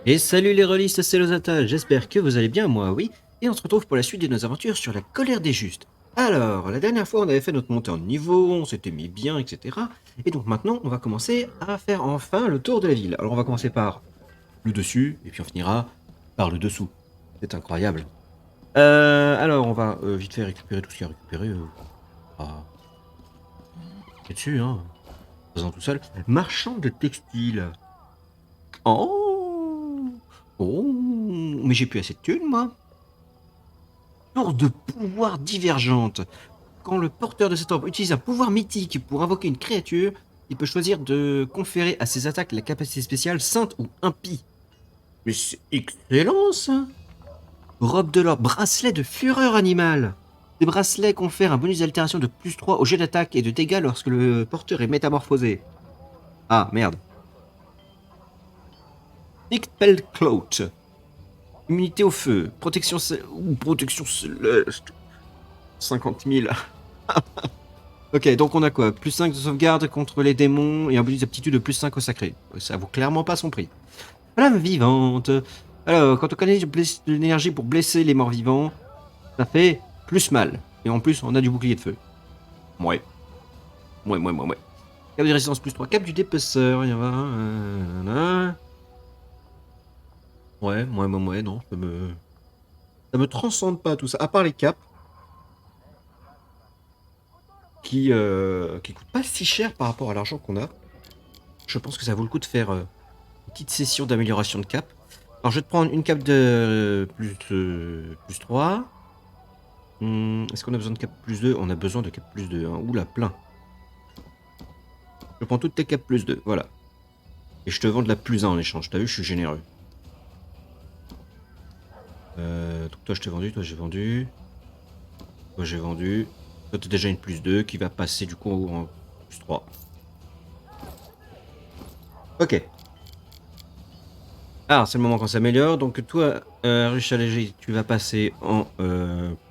Et salut les rôlistes, c'est Lozata, j'espère que vous allez bien, moi oui, et on se retrouve pour la suite de nos aventures sur la colère des justes. Alors, la dernière fois on avait fait notre montée en niveau, on s'était mis bien, etc. Et donc maintenant on va commencer à faire enfin le tour de la ville. Alors on va commencer par le dessus, et puis on finira par le dessous. C'est incroyable. Alors on va vite fait récupérer tout ce qu'il y a à récupérer. Ah, c'est dessus, hein, faisant tout seul. Marchand de textiles. Oh, oh, mais j'ai plus assez de thunes, moi. Source de pouvoir divergente. Quand le porteur de cet orbe utilise un pouvoir mythique pour invoquer une créature, il peut choisir de conférer à ses attaques la capacité spéciale sainte ou impie. Mais c'est excellent ça. Robe de l'or, bracelet de fureur animale. Ces bracelets confèrent un bonus d'altération de plus 3 au jet d'attaque et de dégâts lorsque le porteur est métamorphosé. Ah merde. Nickpel Clout. Immunité au feu, protection céleste. 50 000. Ok, donc on a quoi? Plus 5 de sauvegarde contre les démons et un bonus d'aptitude de plus 5 au sacré. Ça vaut clairement pas son prix. Flamme vivante. Alors, quand on connaît de l'énergie pour blesser les morts vivants, ça fait plus mal. Et en plus, on a du bouclier de feu. Ouais. Ouais. Cap de résistance plus 3. Cap du dépeceur, il y en a un. Ouais, non, ça me transcende pas tout ça. À part les caps. Qui coûtent pas si cher par rapport à l'argent qu'on a. Je pense que ça vaut le coup de faire une petite session d'amélioration de cap. Alors je vais te prendre une cape de plus 3. Est-ce qu'on a besoin de cap plus 2? On a besoin de cap plus 2. Hein. Oula, plein. Je prends toutes tes capes plus 2, voilà. Et je te vends de la plus 1 en échange. T'as vu, je suis généreux. Donc toi je t'ai vendu, toi j'ai vendu. Toi j'ai vendu. Toi t'as déjà une plus 2 qui va passer du coup en plus 3. Ok. Alors, c'est le moment qu'on s'améliore. Donc, toi, ruche allégé, tu vas passer en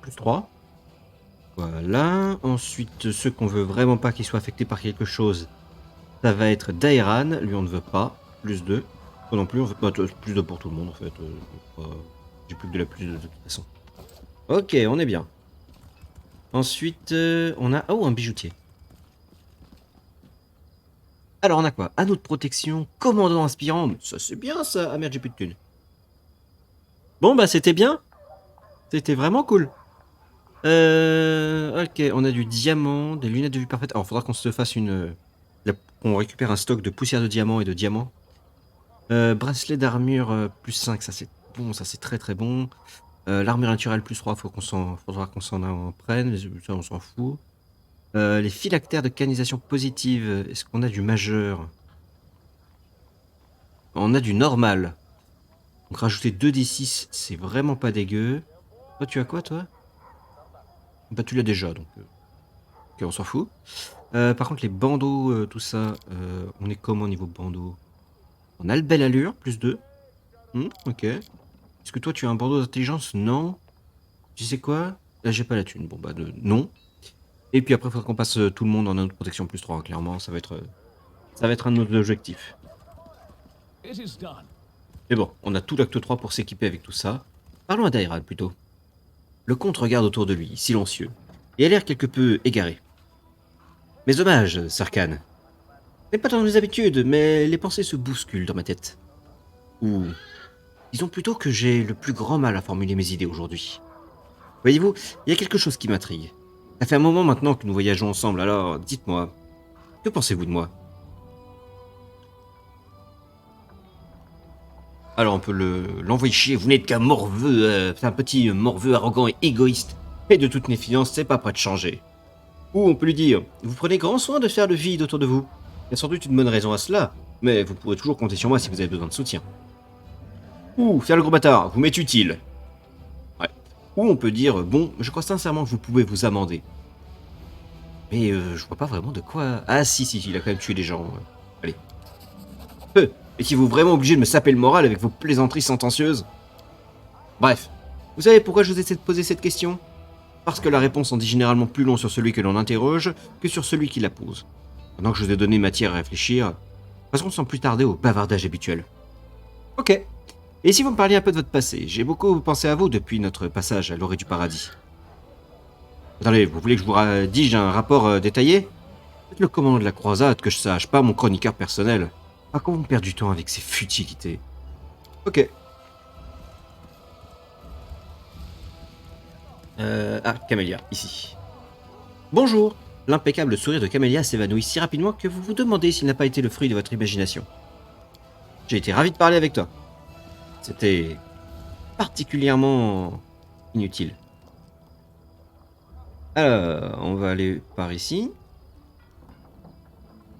plus 3. Voilà. Ensuite, ceux qu'on veut vraiment pas qu'ils soient affectés par quelque chose, ça va être Dairan. Lui, on ne veut pas. Plus 2. Toi non plus, on veut pas. Plus 2 pour tout le monde, en fait. J'ai plus que de la plus 2 de toute façon. Ok, on est bien. Ensuite, on a. Oh, un bijoutier. Alors, on a quoi? Anneau de protection, commandant inspirant. Ça, c'est bien, ça. Ah merde, j'ai plus de thunes. Bon, bah, c'était bien. C'était vraiment cool. Ok, on a du diamant, des lunettes de vue parfaite. Alors, faudra qu'on se fasse qu'on récupère un stock de poussière de diamant et de diamants. Bracelet d'armure plus 5, ça c'est bon, ça c'est très très bon. L'armure naturelle plus 3, faudra qu'on s'en en prenne, mais ça on s'en fout. Les phylactères de canalisation positive, est-ce qu'on a du majeur? On a du normal. Donc rajouter 2d6, c'est vraiment pas dégueu. Toi, tu as quoi, toi? Bah, tu l'as déjà, donc ok, on s'en fout. Par contre, les bandeaux, tout ça, on est comment au niveau bandeau? On a le belle allure, plus 2. Ok. Est-ce que toi, tu as un bandeau d'intelligence? Non. Tu sais quoi? Là, j'ai pas la thune. Bon, bah, non. Et puis après, il faudra qu'on passe tout le monde en un de protection plus 3, hein, clairement. Ça va être un de nos objectifs. Mais bon, on a tout l'acte 3 pour s'équiper avec tout ça. Parlons à Dairan, plutôt. Le comte regarde autour de lui, silencieux, et a l'air quelque peu égaré. Mes hommages, Sarkhan. Ce n'est pas dans mes habitudes, mais les pensées se bousculent dans ma tête. Ou disons plutôt que j'ai le plus grand mal à formuler mes idées aujourd'hui. Voyez-vous, il y a quelque chose qui m'intrigue. Ça fait un moment maintenant que nous voyageons ensemble, alors dites-moi, que pensez-vous de moi? Alors on peut l'envoyer chier, vous n'êtes qu'un morveux, un petit morveux arrogant et égoïste. Et de toute méfiance, c'est pas prêt de changer. Ou on peut lui dire, vous prenez grand soin de faire le vide autour de vous. Il y a sans doute une bonne raison à cela, mais vous pourrez toujours compter sur moi si vous avez besoin de soutien. Ou faire le gros bâtard, vous m'êtes utile. Ouais. Ou on peut dire, bon, je crois sincèrement que vous pouvez vous amender. Mais je vois pas vraiment de quoi... Ah si, il a quand même tué des gens. Allez. Étiez-vous vraiment obligé de me saper le moral avec vos plaisanteries sentencieuses? Bref. Vous savez pourquoi je vous ai posé cette question? Parce que la réponse en dit généralement plus long sur celui que l'on interroge que sur celui qui la pose. Pendant que je vous ai donné matière à réfléchir, passons sans plus tarder au bavardage habituel. Ok. Et si vous me parliez un peu de votre passé, j'ai beaucoup pensé à vous depuis notre passage à l'orée du paradis. Attendez, vous voulez que je vous rédige un rapport détaillé? Faites le commandant de la croisade, que je sache, pas mon chroniqueur personnel. Ah, comment on perd du temps avec ces futilités? Ok. Ah, Camélia, ici. Bonjour. L'impeccable sourire de Camélia s'évanouit si rapidement que vous vous demandez s'il n'a pas été le fruit de votre imagination. J'ai été ravi de parler avec toi. C'était particulièrement inutile. Alors, on va aller par ici.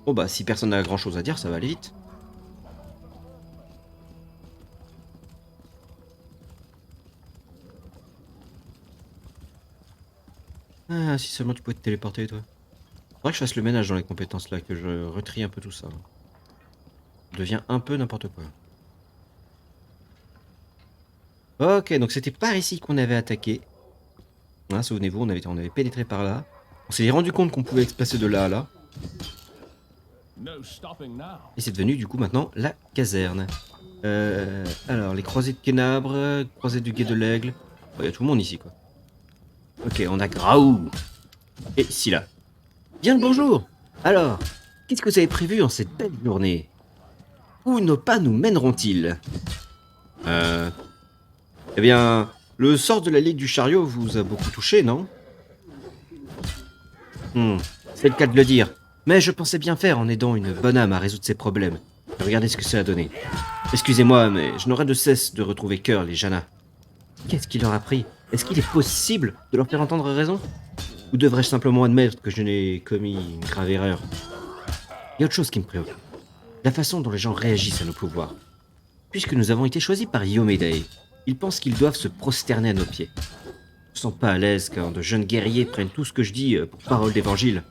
Bon bah, si personne n'a grand chose à dire, ça va aller vite. Ah, si seulement tu pouvais te téléporter, toi. Faudrait que je fasse le ménage dans les compétences là, que je retrie un peu tout ça. Ça devient un peu n'importe quoi. Ok, donc c'était par ici qu'on avait attaqué. Hein, souvenez-vous, on avait pénétré par là. On s'est rendu compte qu'on pouvait se passer de là à là. Et c'est devenu du coup maintenant la caserne. Alors, les croisés de Kénabre, croisés du Guet de l'Aigle. Il y a tout le monde ici quoi. Ok, on a Graou. Et Scylla. Bien le bonjour. Alors, qu'est-ce que vous avez prévu en cette belle journée? Où nos pas nous mèneront-ils? Euh... Eh bien, le sort de la Ligue du Chariot vous a beaucoup touché, non? C'est le cas de le dire. Mais je pensais bien faire en aidant une bonne âme à résoudre ses problèmes. Regardez ce que ça a donné. Excusez-moi, mais je n'aurai de cesse de retrouver cœur les Jana. Qu'est-ce qui leur a pris? Est-ce qu'il est possible de leur faire entendre raison? Ou devrais-je simplement admettre que je n'ai commis une grave erreur? Il y a autre chose qui me préoccupe. La façon dont les gens réagissent à nos pouvoirs. Puisque nous avons été choisis par Yomedei, ils pensent qu'ils doivent se prosterner à nos pieds. Je ne sens pas à l'aise quand de jeunes guerriers prennent tout ce que je dis pour parole d'évangile.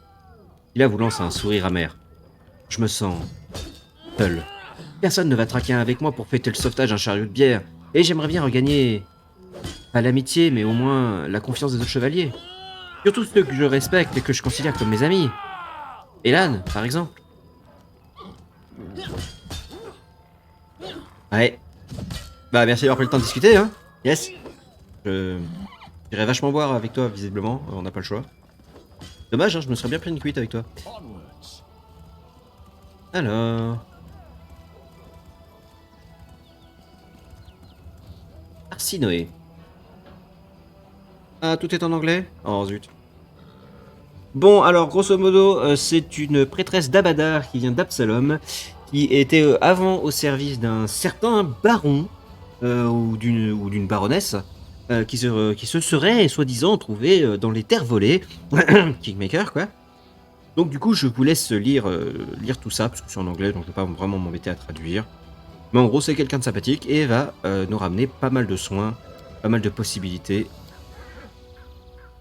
Il a vous lance un sourire amer. Je me sens seul. Personne ne va traquer avec moi pour fêter le sauvetage d'un chariot de bière, et j'aimerais bien regagner, pas l'amitié, mais au moins la confiance des autres chevaliers. Surtout ceux que je respecte et que je considère comme mes amis. Elan, par exemple. Ouais. Bah merci d'avoir pris le temps de discuter, hein. Yes. Je j'irais vachement boire avec toi, visiblement. On n'a pas le choix. Dommage, hein, je me serais bien pris une cuite avec toi. Alors... Arsinoé. Ah, tout est en anglais? Oh zut. Bon, alors, grosso modo, c'est une prêtresse d'Abadar qui vient d'Absalom, qui était avant au service d'un certain baron, ou d'une baronesse, qui se serait, soi-disant, trouvée dans les terres volées. Kingmaker, quoi. Donc, du coup, je vous laisse lire tout ça, parce que c'est en anglais, donc je ne vais pas vraiment m'embêter à traduire. Mais en gros, c'est quelqu'un de sympathique et va nous ramener pas mal de soins, pas mal de possibilités.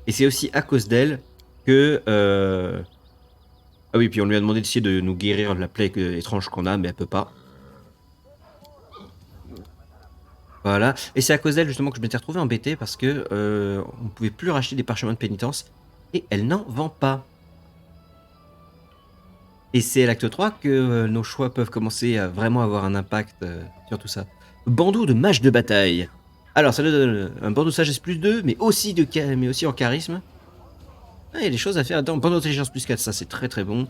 Et c'est aussi à cause d'elle que... Ah oui, puis on lui a demandé d'essayer de nous guérir de la plaie étrange qu'on a, mais elle peut pas. Voilà. Et c'est à cause d'elle justement que je m'étais retrouvé embêté parce que on pouvait plus racheter des parchemins de pénitence et elle n'en vend pas. Et c'est à l'acte 3 que nos choix peuvent commencer à vraiment avoir un impact sur tout ça. Bandeau de mage de bataille. Alors ça nous donne un bandeau de sagesse plus 2, mais aussi, mais aussi en charisme. Ah, il y a des choses à faire dans bandeau d'intelligence plus 4, ça c'est très très bon.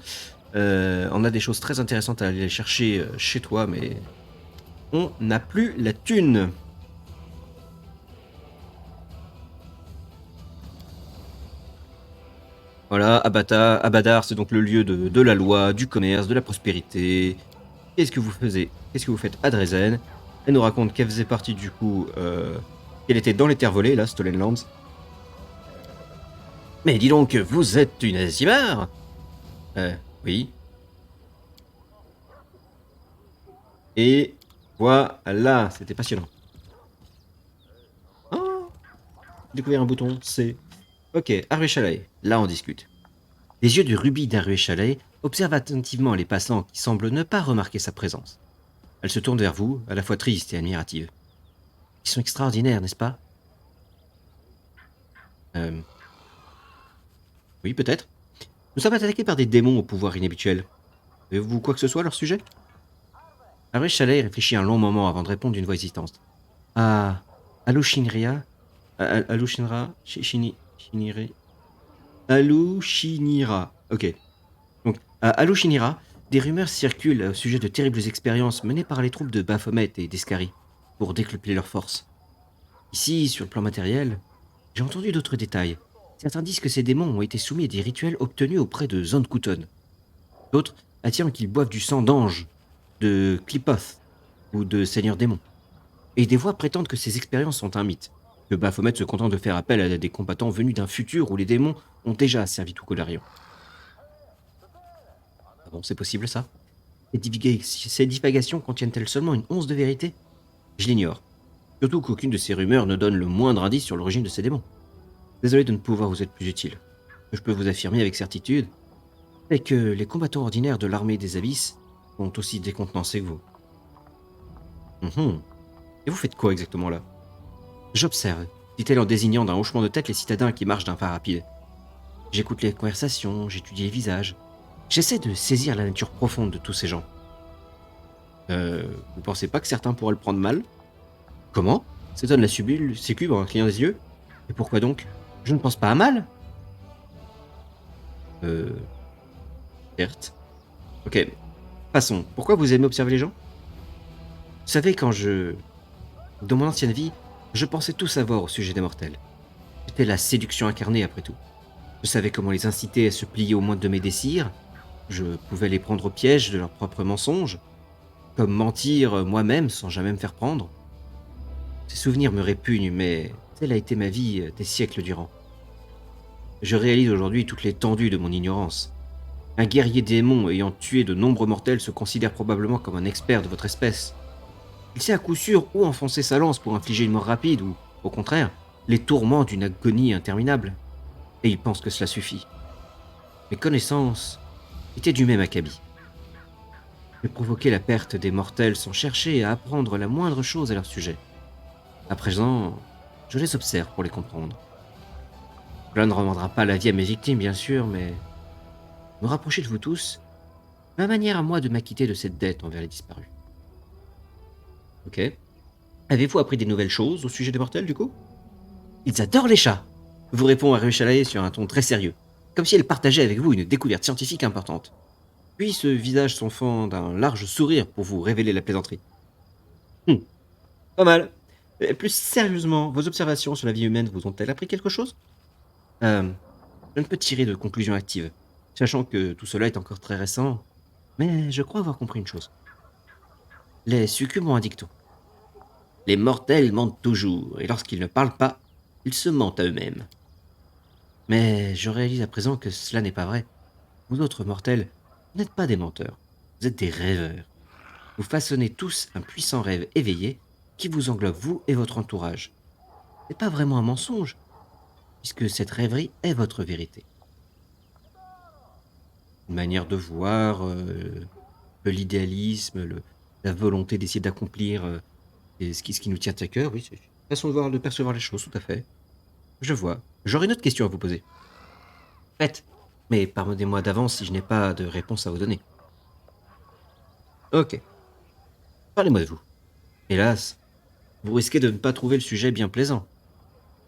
On a des choses très intéressantes à aller chercher chez toi, mais on n'a plus la thune. Voilà, Abadar, c'est donc le lieu de la loi, du commerce, de la prospérité. Qu'est-ce que vous faisiez? Qu'est-ce que vous faites à Dresden? Elle nous raconte qu'elle faisait partie du coup, qu'elle était dans les terres volées, là, Stolen Lands. Mais dis donc, vous êtes une Azimar? Oui. Et voilà, c'était passionnant. Oh, j'ai découvert un bouton, C. Ok, Harvey Chalet, là on discute. Les yeux du rubis d'Harvey Chalet observent attentivement les passants qui semblent ne pas remarquer sa présence. Elle se tourne vers vous, à la fois triste et admirative. Ils sont extraordinaires, n'est-ce pas? Oui, peut-être. Nous sommes attaqués par des démons au pouvoir inhabituel. Avez-vous quoi que ce soit à leur sujet? Harry Chalet réfléchit un long moment avant de répondre d'une voix hésitante. Ah, Alushinria, Alushinra, Shinire, Alushinira. Ok. Donc, à Alushinira, des rumeurs circulent au sujet de terribles expériences menées par les troupes de Baphomet et d'Escari pour décupler leurs forces. Ici, sur le plan matériel, j'ai entendu d'autres détails. Certains disent que ces démons ont été soumis à des rituels obtenus auprès de Zandkuton. D'autres affirment qu'ils boivent du sang d'ange, de Klipoth ou de seigneur démon. Et des voix prétendent que ces expériences sont un mythe, que Baphomet se contente de faire appel à des combattants venus d'un futur où les démons ont déjà servi tout Golarion. Ah bon, c'est possible ça? Ces divagations contiennent-elles seulement une once de vérité? Je l'ignore. Surtout qu'aucune de ces rumeurs ne donne le moindre indice sur l'origine de ces démons. Désolé de ne pouvoir vous être plus utile. Ce que je peux vous affirmer avec certitude, c'est que les combattants ordinaires de l'armée des abysses sont aussi décontenancés que vous. Et vous faites quoi exactement là? J'observe, dit-elle en désignant d'un hochement de tête les citadins qui marchent d'un pas rapide. J'écoute les conversations, j'étudie les visages. J'essaie de saisir la nature profonde de tous ces gens. Vous pensez pas que certains pourraient le prendre mal? Comment? S'étonne la succube en clignant des yeux. Et pourquoi donc? Je ne pense pas à mal. Certes. Ok. Passons. Pourquoi vous aimez observer les gens? Vous savez, dans mon ancienne vie, je pensais tout savoir au sujet des mortels. J'étais la séduction incarnée après tout. Je savais comment les inciter à se plier au moindre de mes désirs. Je pouvais les prendre au piège de leurs propres mensonges. Comme mentir moi-même sans jamais me faire prendre. Ces souvenirs me répugnent, mais telle a été ma vie des siècles durant. Je réalise aujourd'hui toute l'étendue de mon ignorance. Un guerrier démon ayant tué de nombreux mortels se considère probablement comme un expert de votre espèce. Il sait à coup sûr où enfoncer sa lance pour infliger une mort rapide ou, au contraire, les tourments d'une agonie interminable. Et il pense que cela suffit. Mes connaissances étaient du même acabit. J'ai provoqué la perte des mortels sans chercher à apprendre la moindre chose à leur sujet. À présent, je les observe pour les comprendre. Cela ne rendra pas la vie à mes victimes, bien sûr, mais me rapprocher de vous tous, ma manière à moi de m'acquitter de cette dette envers les disparus. Ok. Avez-vous appris des nouvelles choses au sujet des mortels, du coup? Ils adorent les chats, vous répond Harry Chalaet sur un ton très sérieux, comme si elle partageait avec vous une découverte scientifique importante. Puis ce visage s'enfant d'un large sourire pour vous révéler la plaisanterie. Pas mal. Plus sérieusement, vos observations sur la vie humaine vous ont-elles appris quelque chose? Je ne peux tirer de conclusion active, sachant que tout cela est encore très récent, mais je crois avoir compris une chose. Les succubes ont un dicton. Les mortels mentent toujours, et lorsqu'ils ne parlent pas, ils se mentent à eux-mêmes. Mais je réalise à présent que cela n'est pas vrai. Vous autres mortels, vous n'êtes pas des menteurs, vous êtes des rêveurs. Vous façonnez tous un puissant rêve éveillé qui vous englobe vous et votre entourage. Ce n'est pas vraiment un mensonge, puisque cette rêverie est votre vérité. Une manière de voir l'idéalisme, la volonté d'essayer d'accomplir ce qui nous tient à cœur, oui, c'est une façon de percevoir les choses, tout à fait. Je vois. J'aurais une autre question à vous poser. Faites, mais pardonnez-moi d'avance si je n'ai pas de réponse à vous donner. Ok. Parlez-moi de vous. Hélas, vous risquez de ne pas trouver le sujet bien plaisant.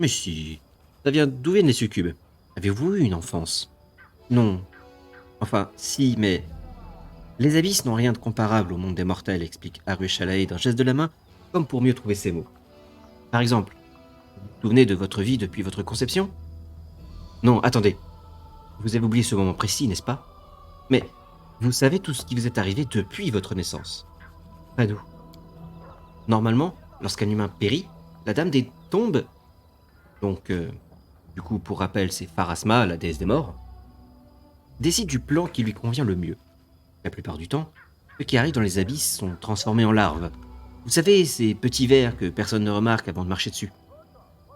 Mais si, d'où viennent les succubes? Avez-vous eu une enfance? Non. Enfin, si, mais... Les abysses n'ont rien de comparable au monde des mortels, explique Haru Shalae d'un geste de la main, comme pour mieux trouver ses mots. Par exemple, vous vous souvenez de votre vie depuis votre conception? Non, attendez. Vous avez oublié ce moment précis, n'est-ce pas? Mais vous savez tout ce qui vous est arrivé depuis votre naissance. Pas nous. Normalement, lorsqu'un humain périt, la Dame des Tombes, donc, du coup, pour rappel, c'est Pharasma, la déesse des morts, décide du plan qui lui convient le mieux. La plupart du temps, ceux qui arrivent dans les abysses sont transformés en larves. Vous savez, ces petits vers que personne ne remarque avant de marcher dessus.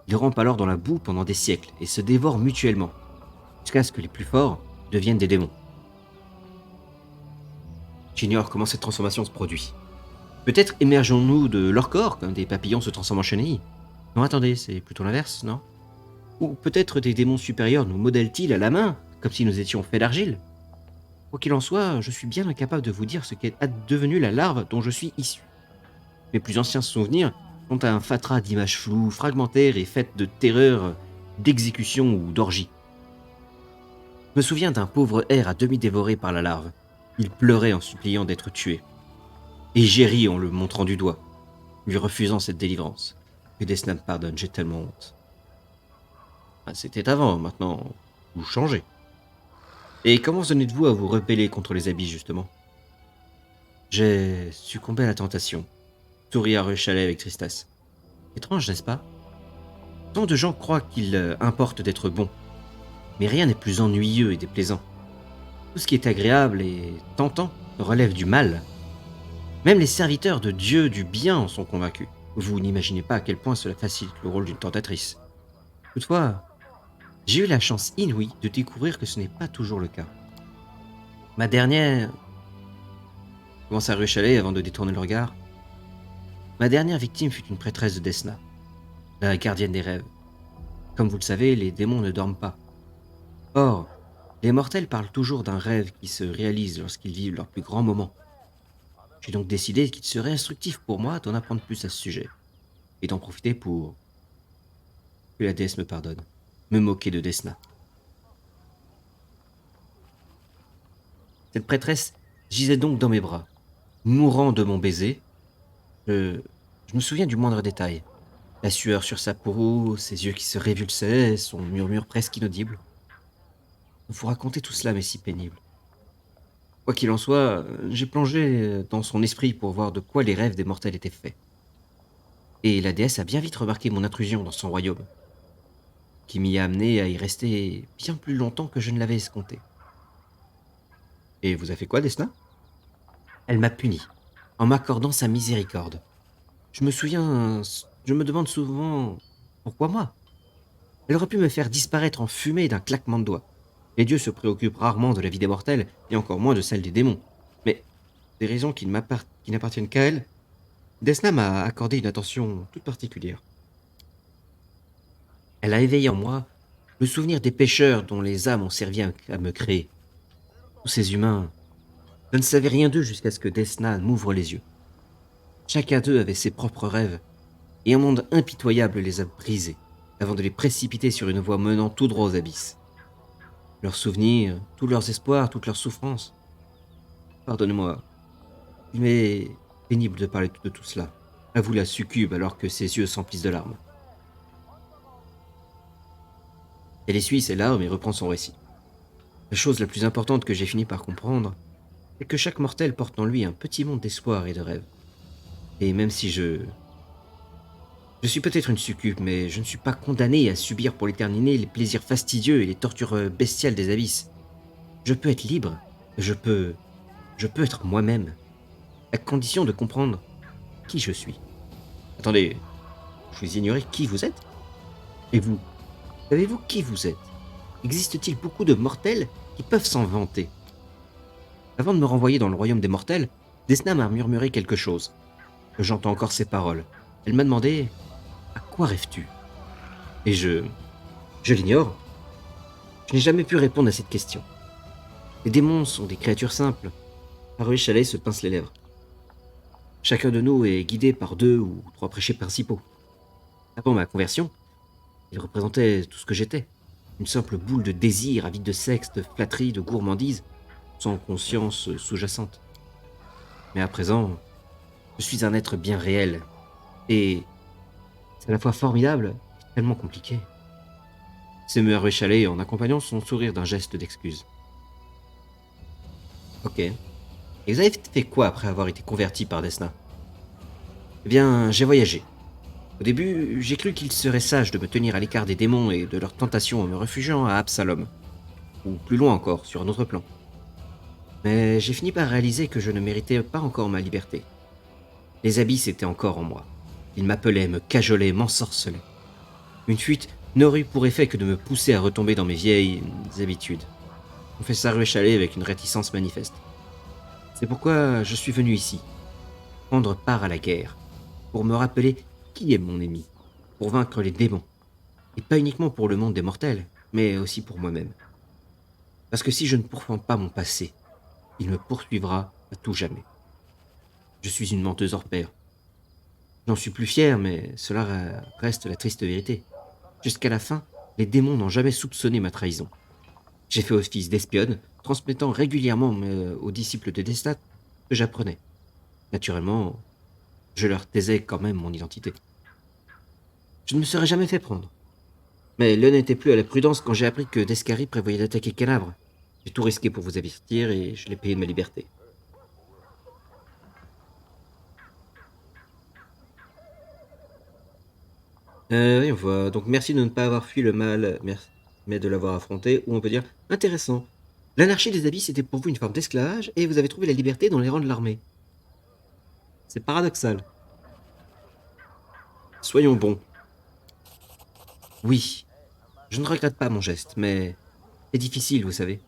Ils rampent alors dans la boue pendant des siècles et se dévorent mutuellement, jusqu'à ce que les plus forts deviennent des démons. J'ignore comment cette transformation se produit. Peut-être émergeons-nous de leur corps, comme des papillons se transforment en chenilles. Non, attendez, c'est plutôt l'inverse, non? Ou peut-être des démons supérieurs nous modèlent-ils à la main, comme si nous étions faits d'argile? Quoi qu'il en soit, je suis bien incapable de vous dire ce qu'est devenue la larve dont je suis issu. Mes plus anciens souvenirs sont un fatras d'images floues, fragmentaires et faites de terreur, d'exécution ou d'orgie. Je me souviens d'un pauvre hère à demi dévoré par la larve. Il pleurait en suppliant d'être tué. Et j'ai ri en le montrant du doigt, lui refusant cette délivrance. Que Desna me pardonne, j'ai tellement honte. Ah, c'était avant, maintenant, vous changez. Et comment en êtes-vous à vous rebeller contre les habits, justement? J'ai succombé à la tentation. Sourit à Chalet avec tristesse. Étrange, n'est-ce pas? Tant de gens croient qu'il importe d'être bon. Mais rien n'est plus ennuyeux et déplaisant. Tout ce qui est agréable et tentant relève du mal. Même les serviteurs de Dieu du bien en sont convaincus. Vous n'imaginez pas à quel point cela facilite le rôle d'une tentatrice. Toutefois, j'ai eu la chance inouïe de découvrir que ce n'est pas toujours le cas. Ma dernière... commence à Chalet avant de détourner le regard. Ma dernière victime fut une prêtresse de Desna, la gardienne des rêves. Comme vous le savez, les démons ne dorment pas. Or, les mortels parlent toujours d'un rêve qui se réalise lorsqu'ils vivent leur plus grand moment. J'ai donc décidé qu'il serait instructif pour moi d'en apprendre plus à ce sujet, et d'en profiter pour... que la déesse me pardonne, me moquer de Desna. Cette prêtresse gisait donc dans mes bras, mourant de mon baiser. Je, je me souviens du moindre détail. La sueur sur sa peau, ses yeux qui se révulsaient, son murmure presque inaudible. Vous raconter tout cela m'est si pénible. Quoi qu'il en soit, j'ai plongé dans son esprit pour voir de quoi les rêves des mortels étaient faits. Et la déesse a bien vite remarqué mon intrusion dans son royaume, qui m'y a amené à y rester bien plus longtemps que je ne l'avais escompté. Et vous a fait quoi, Desna? Elle m'a puni, en m'accordant sa miséricorde. Je me demande souvent pourquoi moi? Elle aurait pu me faire disparaître en fumée d'un claquement de doigts. Les dieux se préoccupent rarement de la vie des mortels, et encore moins de celle des démons. Mais, des raisons qui n'appartiennent qu'à elle, Desna m'a accordé une attention toute particulière. Elle a éveillé en moi le souvenir des pécheurs dont les âmes ont servi à me créer. Tous ces humains, je ne savais rien d'eux jusqu'à ce que Desna m'ouvre les yeux. Chacun d'eux avait ses propres rêves, et un monde impitoyable les a brisés, avant de les précipiter sur une voie menant tout droit aux abysses. Leurs souvenirs, tous leurs espoirs, toutes leurs souffrances. Pardonnez-moi, il m'est pénible de parler de tout cela. Avoue la succube alors que ses yeux s'emplissent de larmes. Elle essuie ses larmes et reprend son récit. La chose la plus importante que j'ai fini par comprendre, c'est que chaque mortel porte en lui un petit monde d'espoir et de rêve. Et même si je suis peut-être une succube, mais je ne suis pas condamné à subir pour l'éternité les plaisirs fastidieux et les tortures bestiales des abysses. Je peux être libre, je peux... je peux être moi-même, à condition de comprendre qui je suis. Attendez, vous ignorez qui vous êtes? Et vous, savez-vous qui vous êtes? Existe-t-il beaucoup de mortels qui peuvent s'en vanter? Avant de me renvoyer dans le royaume des mortels, Desna m'a murmuré quelque chose. J'entends encore ses paroles. Elle m'a demandé « À quoi rêves-tu » Et je l'ignore. Je n'ai jamais pu répondre à cette question. Les démons sont des créatures simples. Haruhi Chalet se pince les lèvres. Chacun de nous est guidé par 2 ou 3 péchés principaux. Avant ma conversion, ils représentaient tout ce que j'étais. Une simple boule de désir avide de sexe, de flatterie, de gourmandise, sans conscience sous-jacente. Mais à présent, je suis un être bien réel. Et c'est à la fois formidable et tellement compliqué. S'émeut Haruhi Chalet en accompagnant son sourire d'un geste d'excuse. Ok. Et vous avez fait quoi après avoir été converti par Desna? Eh bien, j'ai voyagé. Au début, j'ai cru qu'il serait sage de me tenir à l'écart des démons et de leurs tentations en me réfugiant à Absalom. Ou plus loin encore, sur un autre plan. Mais j'ai fini par réaliser que je ne méritais pas encore ma liberté. Les abysses étaient encore en moi. Ils m'appelaient, me cajolaient, m'ensorcelaient. Une fuite n'aurait eu pour effet que de me pousser à retomber dans mes vieilles habitudes. Confessa Haruhi Chalet avec une réticence manifeste. C'est pourquoi je suis venu ici, prendre part à la guerre, pour me rappeler qui est mon ennemi, pour vaincre les démons, et pas uniquement pour le monde des mortels, mais aussi pour moi-même. Parce que si je ne pourfends pas mon passé, Il me poursuivra à tout jamais. Je suis une menteuse hors pair. J'en suis plus fier, mais cela reste la triste vérité. Jusqu'à la fin, les démons n'ont jamais soupçonné ma trahison. J'ai fait office d'espionne, transmettant régulièrement aux disciples de Destat ce que j'apprenais. Naturellement, je leur taisais quand même mon identité. Je ne me serais jamais fait prendre. Mais l'heure n'était plus à la prudence quand j'ai appris que Descari prévoyait d'attaquer Calabre. J'ai tout risqué pour vous avertir et je l'ai payé de ma liberté. Oui, on voit. Donc merci de ne pas avoir fui le mal, mais de l'avoir affronté, ou on peut dire intéressant. L'anarchie des abysses était pour vous une forme d'esclavage et vous avez trouvé la liberté dans les rangs de l'armée. C'est paradoxal. Soyons bons. Oui, je ne regrette pas mon geste, mais c'est difficile, vous savez.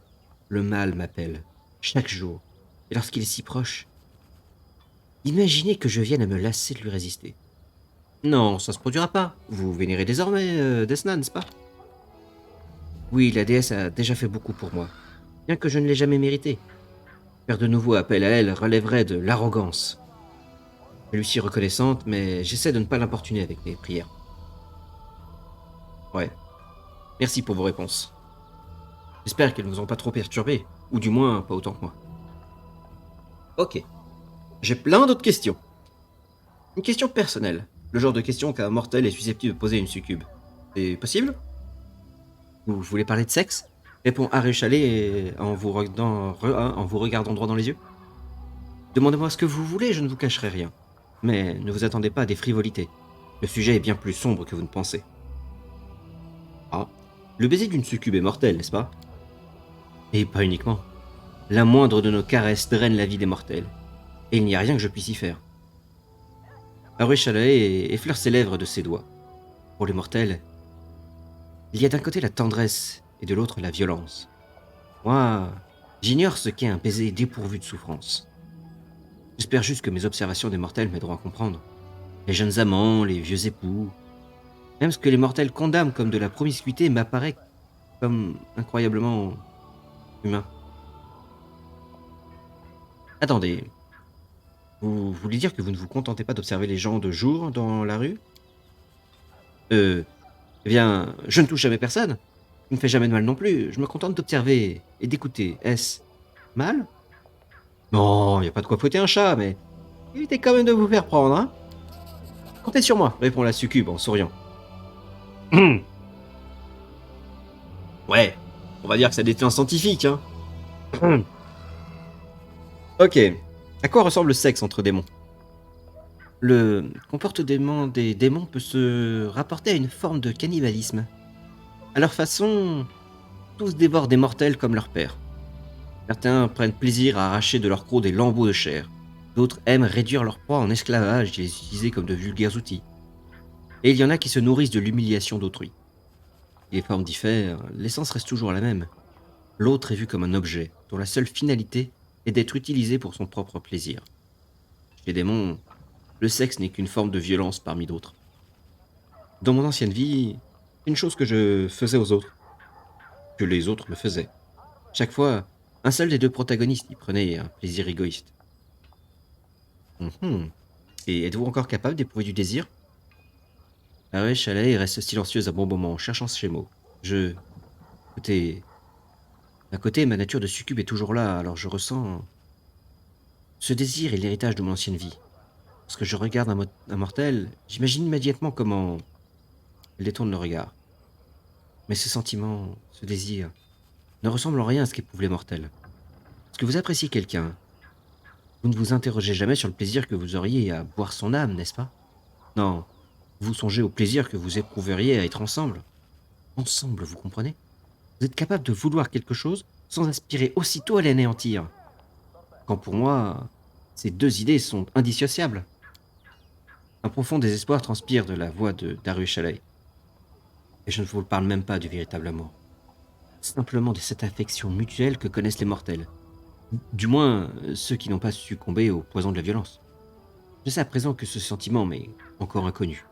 Le mal m'appelle, chaque jour, et lorsqu'il est si proche, imaginez que je vienne à me lasser de lui résister. Non, ça se produira pas. Vous vénérez désormais Desna, n'est-ce pas? Oui, la déesse a déjà fait beaucoup pour moi, bien que je ne l'ai jamais mérité. Faire de nouveau appel à elle relèverait de l'arrogance. Je lui suis reconnaissante, mais j'essaie de ne pas l'importuner avec mes prières. Ouais, merci pour vos réponses. J'espère qu'elles ne vous ont pas trop perturbé, ou du moins pas autant que moi. Ok, j'ai plein d'autres questions. Une question personnelle, le genre de question qu'un mortel est susceptible de poser à une succube. C'est possible? Vous voulez parler de sexe? Répond Harry Chalet en vous regardant droit dans les yeux. Demandez-moi ce que vous voulez, je ne vous cacherai rien. Mais ne vous attendez pas à des frivolités. Le sujet est bien plus sombre que vous ne pensez. Ah, le baiser d'une succube est mortel, n'est-ce pas? Et pas uniquement. La moindre de nos caresses draine la vie des mortels. Et il n'y a rien que je puisse y faire. Harry Chalet effleure ses lèvres de ses doigts. Pour les mortels, il y a d'un côté la tendresse et de l'autre la violence. Moi, j'ignore ce qu'est un baiser dépourvu de souffrance. J'espère juste que mes observations des mortels m'aideront à comprendre. Les jeunes amants, les vieux époux, même ce que les mortels condamnent comme de la promiscuité m'apparaît comme incroyablement humain. Attendez, vous voulez dire que vous ne vous contentez pas d'observer les gens de jour dans la rue? Euh, eh bien, je ne touche jamais personne. Je ne fais jamais de mal non plus. Je me contente d'observer et d'écouter. Est-ce mal? Non, il n'y a pas de quoi fouetter un chat, mais évitez quand même de vous faire prendre, hein? Comptez sur moi, répond la succube en souriant. Ouais, on va dire que ça détient un scientifique, hein. Ok. À quoi ressemble le sexe entre démons? Le comportement des démons peut se rapporter à une forme de cannibalisme. À leur façon, tous dévorent des mortels comme leur père. Certains prennent plaisir à arracher de leur croc des lambeaux de chair. D'autres aiment réduire leur proie en esclavage et les utiliser comme de vulgaires outils. Et il y en a qui se nourrissent de l'humiliation d'autrui. Si les formes diffèrent, l'essence reste toujours la même. L'autre est vu comme un objet, dont la seule finalité est d'être utilisé pour son propre plaisir. Chez les démons, le sexe n'est qu'une forme de violence parmi d'autres. Dans mon ancienne vie, c'est une chose que je faisais aux autres, que les autres me faisaient. Chaque fois, un seul des deux protagonistes y prenait un plaisir égoïste. Mhm. Et êtes-vous encore capable d'éprouver du désir? Harry Chalet reste silencieuse un bon moment, cherchant ses mots. Écoutez, d'un côté, ma nature de succube est toujours là, alors je ressens... Ce désir est l'héritage de mon ancienne vie. Lorsque je regarde un mortel, j'imagine immédiatement comment elle détourne le regard. Mais ce sentiment, ce désir, ne ressemble en rien à ce qu'éprouvent les mortels. Lorsque vous appréciez quelqu'un, vous ne vous interrogez jamais sur le plaisir que vous auriez à boire son âme, n'est-ce pas? Non, vous songez au plaisir que vous éprouveriez à être ensemble. Ensemble, vous comprenez? Vous êtes capable de vouloir quelque chose sans aspirer aussitôt à l'anéantir. Quand pour moi, ces deux idées sont indissociables. Un profond désespoir transpire de la voix de Darius Shalay. Et je ne vous parle même pas du véritable amour. Simplement de cette affection mutuelle que connaissent les mortels. Du moins, ceux qui n'ont pas succombé au poison de la violence. Je sais à présent que ce sentiment m'est encore inconnu.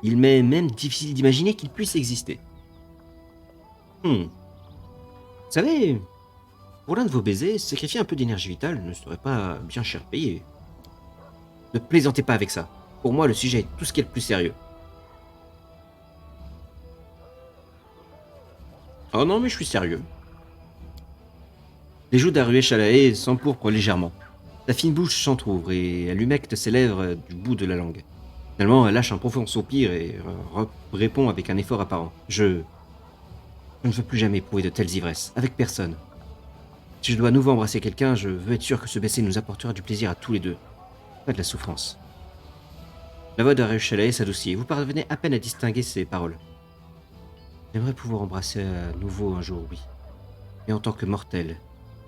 Il m'est même difficile d'imaginer qu'il puisse exister. Vous savez, Pour l'un de vos baisers, sacrifier un peu d'énergie vitale ne serait pas bien cher payé. Ne plaisantez pas avec ça. Pour moi, le sujet est tout ce qui est le plus sérieux. Oh non, mais je suis sérieux. Les joues d'Aruech à la haie s'empourprent légèrement. Sa fine bouche s'entr'ouvre et elle humecte ses lèvres du bout de la langue. Finalement, elle lâche un profond soupir et répond avec un effort apparent. Je ne veux plus jamais éprouver de telles ivresses, avec personne. Si je dois à nouveau embrasser quelqu'un, je veux être sûr que ce baiser nous apportera du plaisir à tous les deux, pas de la souffrance. La voix d'Aruech à la haie s'adoucit et vous parvenez à peine à distinguer ses paroles. J'aimerais pouvoir embrasser à nouveau un jour, oui. Mais en tant que mortel,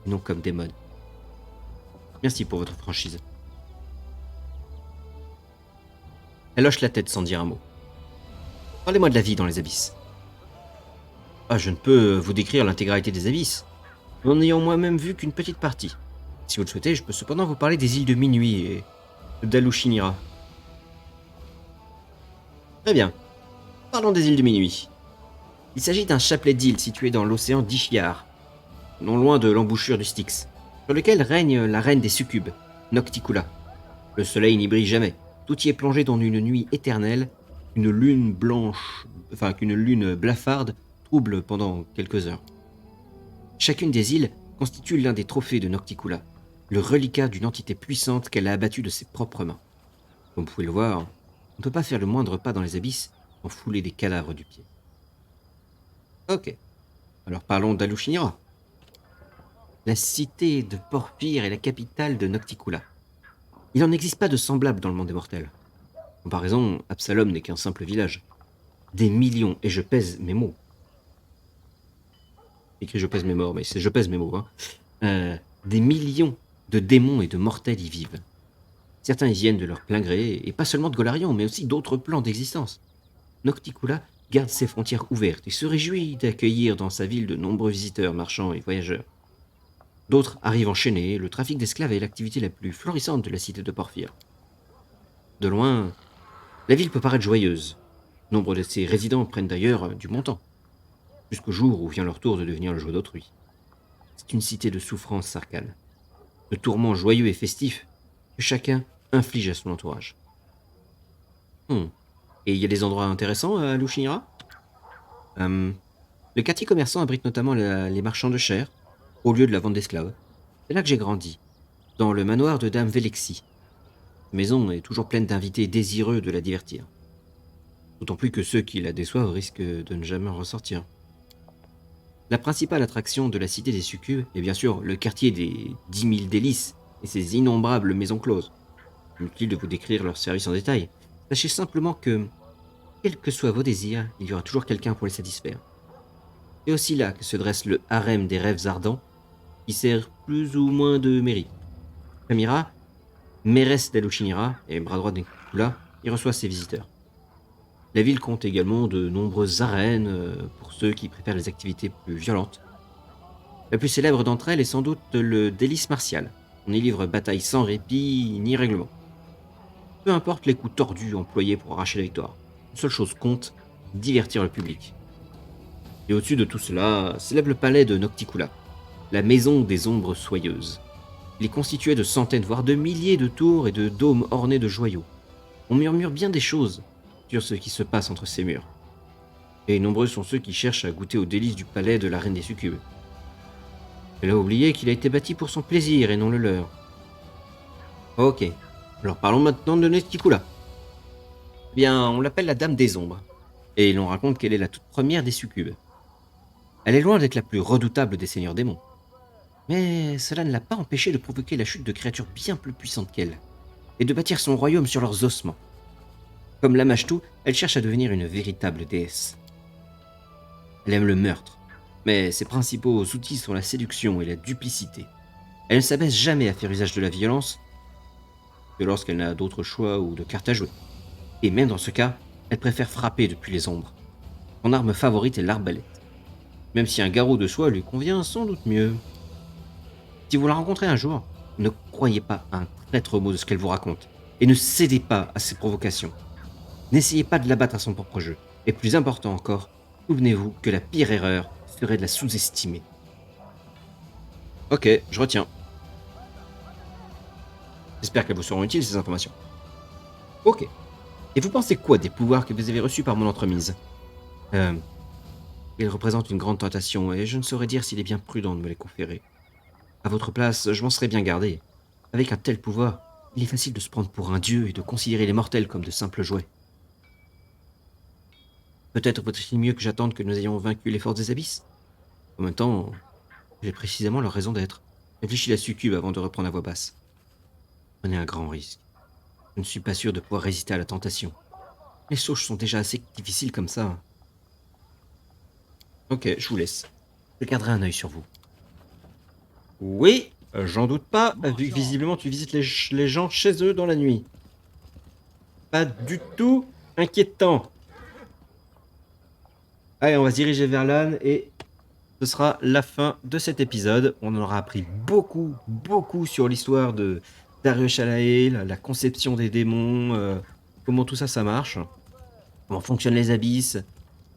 et non comme démon. Merci pour votre franchise. Elle hoche la tête sans dire un mot. Parlez-moi de la vie dans les abysses. Ah, je ne peux vous décrire l'intégralité des abysses, n'en ayant moi-même vu qu'une petite partie. Si vous le souhaitez, je peux cependant vous parler des îles de Minuit et d'Alushinira. Très bien. Parlons des îles de Minuit. Il s'agit d'un chapelet d'îles situé dans l'océan d'Ishiar, non loin de l'embouchure du Styx, sur lequel règne la reine des succubes, Nocticula. Le soleil n'y brille jamais. Tout y est plongé dans une nuit éternelle, qu'une lune blafarde trouble pendant quelques heures. Chacune des îles constitue l'un des trophées de Nocticula, le reliquat d'une entité puissante qu'elle a abattue de ses propres mains. Comme vous pouvez le voir, on ne peut pas faire le moindre pas dans les abysses sans fouler des cadavres du pied. Ok, alors parlons d'Alushinira. La cité de Porphyre est la capitale de Nocticula. Il n'en existe pas de semblable dans le monde des mortels. En comparaison, Absalom n'est qu'un simple village. Des millions, et je pèse mes mots. Écrit je pèse mes morts, mais c'est je pèse mes mots. Des millions de démons et de mortels y vivent. Certains y viennent de leur plein gré, et pas seulement de Golarion, mais aussi d'autres plans d'existence. Nocticula garde ses frontières ouvertes et se réjouit d'accueillir dans sa ville de nombreux visiteurs, marchands et voyageurs. D'autres arrivent enchaînés, le trafic d'esclaves est l'activité la plus florissante de la cité de Porphyre. De loin, la ville peut paraître joyeuse. Nombre de ses résidents prennent d'ailleurs du montant, jusqu'au jour où vient leur tour de devenir le jouet d'autrui. C'est une cité de souffrance arcane, de tourments joyeux et festifs que chacun inflige à son entourage. Et il y a des endroits intéressants à Lushinira. Le quartier commerçant abrite notamment les marchands de chair, au lieu de la vente d'esclaves. C'est là que j'ai grandi, dans le manoir de Dame Velexi. La maison est toujours pleine d'invités désireux de la divertir. D'autant plus que ceux qui la déçoivent risquent de ne jamais en ressortir. La principale attraction de la cité des succubes est bien sûr le quartier des 10 000 délices et ses innombrables maisons closes. Inutile de vous décrire leurs services en détail. Sachez simplement que, quels que soient vos désirs, il y aura toujours quelqu'un pour les satisfaire. C'est aussi là que se dresse le harem des rêves ardents, qui sert plus ou moins de mairie. Kamira, mairesse d'Alushinira et bras droit d'Nocticula, y reçoit ses visiteurs. La ville compte également de nombreuses arènes pour ceux qui préfèrent les activités plus violentes. La plus célèbre d'entre elles est sans doute le délice martial. On y livre bataille sans répit ni règlement. Peu importe les coups tordus employés pour arracher la victoire. Une seule chose compte, divertir le public. Et au-dessus de tout cela, s'élève le palais de Nocticula, la maison des ombres soyeuses. Il est constitué de centaines, voire de milliers de tours et de dômes ornés de joyaux. On murmure bien des choses sur ce qui se passe entre ces murs. Et nombreux sont ceux qui cherchent à goûter aux délices du palais de la reine des succubes. Elle a oublié qu'il a été bâti pour son plaisir et non le leur. Ok, alors parlons maintenant de Nocticula. Eh bien, on l'appelle la Dame des Ombres, et l'on raconte qu'elle est la toute première des succubes. Elle est loin d'être la plus redoutable des seigneurs démons. Mais cela ne l'a pas empêchée de provoquer la chute de créatures bien plus puissantes qu'elle, et de bâtir son royaume sur leurs ossements. Comme Lamashtu, elle cherche à devenir une véritable déesse. Elle aime le meurtre, mais ses principaux outils sont la séduction et la duplicité. Elle ne s'abaisse jamais à faire usage de la violence que lorsqu'elle n'a d'autre choix ou de cartes à jouer. Et même dans ce cas, elle préfère frapper depuis les ombres. Son arme favorite est l'arbalète, même si un garrot de soie lui convient sans doute mieux. Si vous la rencontrez un jour, ne croyez pas un traître mot de ce qu'elle vous raconte, et ne cédez pas à ses provocations. N'essayez pas de l'abattre à son propre jeu, et plus important encore, souvenez-vous que la pire erreur serait de la sous-estimer. Ok, je retiens. J'espère qu'elles vous seront utiles, ces informations. Ok. Et vous pensez quoi des pouvoirs que vous avez reçus par mon entremise? Euh, Ils représentent une grande tentation, et je ne saurais dire s'il est bien prudent de me les conférer. À votre place, je m'en serais bien gardé. Avec un tel pouvoir, il est facile de se prendre pour un dieu et de considérer les mortels comme de simples jouets. Peut-être vaut-il mieux que j'attende que nous ayons vaincu les forces des abysses? En même temps, j'ai précisément leur raison d'être. Réfléchis la succube avant de reprendre à voix basse. Prenez un grand risque. Je ne suis pas sûr de pouvoir résister à la tentation. Les sauges sont déjà assez difficiles comme ça. Ok, je vous laisse. Je garderai un œil sur vous. Oui, j'en doute pas, vu que visiblement tu visites les gens chez eux dans la nuit. Pas du tout inquiétant. Allez, on va se diriger vers l'âne et ce sera la fin de cet épisode. On en aura appris beaucoup, beaucoup sur l'histoire de Darius Shalae, la conception des démons, comment tout ça, ça marche, comment fonctionnent les abysses.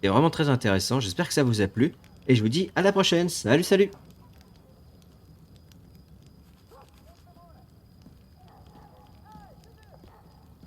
C'est vraiment très intéressant. J'espère que ça vous a plu. Et je vous dis à la prochaine. Salut, salut!